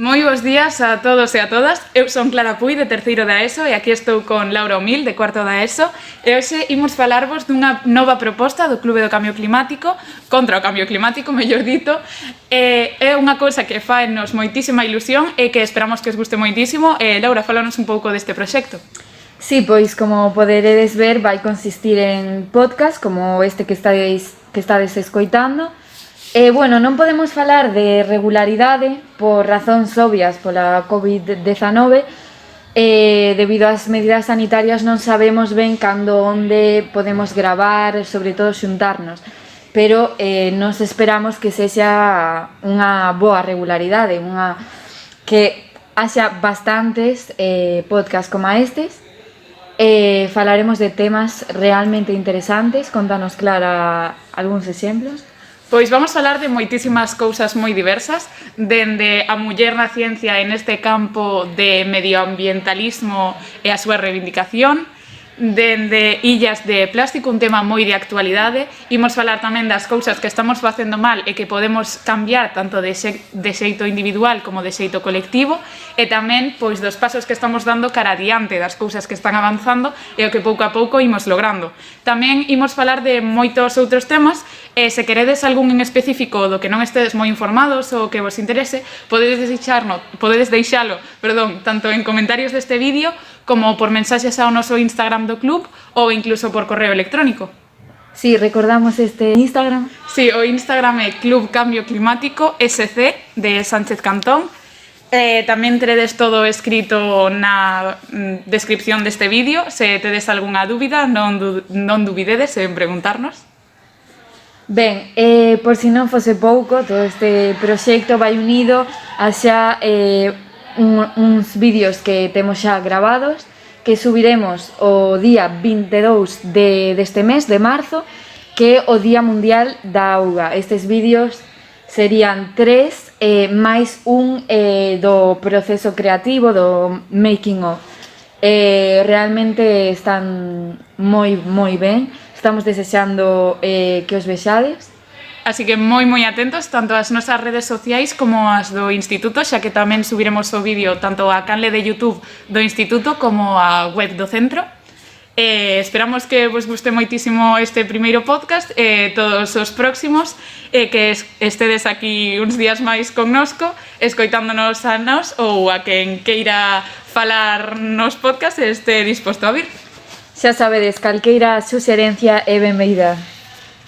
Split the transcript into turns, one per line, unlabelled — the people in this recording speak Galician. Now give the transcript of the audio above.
Moi bons días a todos e a todas. Eu son Clara Puy, de terceiro da ESO, e aquí estou con Laura Omil, de cuarto da ESO, e hoxe imos falarvos dunha nova proposta do Clube do Cambio Climático, contra o cambio climático, mellor dito. É unha cousa que faenos moitísima ilusión e que esperamos que os guste moitísimo. Laura, fálanos un pouco deste proxecto.
Sí, pois como poderedes ver vai consistir en podcast como este que estades escoitando. Bueno, non podemos falar de regularidade por razóns obvias pola COVID-19. Debido ás medidas sanitarias non sabemos ben cando onde podemos gravar, sobre todo xuntarnos. Pero nos esperamos que sexa unha boa regularidade, que haxa bastantes podcasts como estes. Falaremos de temas realmente interesantes. Contanos, Clara, algúns exemplos.
Pois vamos falar de moitísimas cousas moi diversas, dende a muller na ciencia en este campo de medioambientalismo e a súa reivindicación, dende illas de plástico, un tema moi de actualidade. Imos falar tamén das cousas que estamos facendo mal e que podemos cambiar tanto de xeito individual como de xeito colectivo, e tamén pois dos pasos que estamos dando cara adiante, das cousas que están avanzando e o que pouco a pouco imos logrando. Tamén imos falar de moitos outros temas, e se queredes algún en específico do que non estedes moi informados ou que vos interese, podedes deixalo, tanto en comentarios deste vídeo como por mensaxes ao noso Instagram do club ou incluso por correo electrónico.
Sí, recordamos este Instagram.
Sí, o Instagram é Club Cambio Climático SC de Sánchez Cantón. Tamén teredes todo escrito na descripción deste vídeo. Se tedes algunha dúbida, non dubidedes en preguntarnos.
Ben, por si non fose pouco, todo este proxecto vai unido a xa uns vídeos que temos xa gravados, que subiremos o día 22 deste mes, de marzo, que é o Día Mundial da Auga. Estes vídeos serían 3 máis un do proceso creativo, do making of. Realmente están moi ben. Estamos desexando que os vexades.
Así que moi atentos tanto ás nosas redes sociais como ás do Instituto, xa que tamén subiremos o vídeo tanto á canle de YouTube do Instituto como á web do centro. Esperamos que vos guste moitísimo este primeiro podcast e todos os próximos, que estedes aquí uns días máis connosco, escoitándonos a nós ou a quen queira falar nos podcast este disposto a vir.
Xa sabedes, calqueira suxerencia é benvida.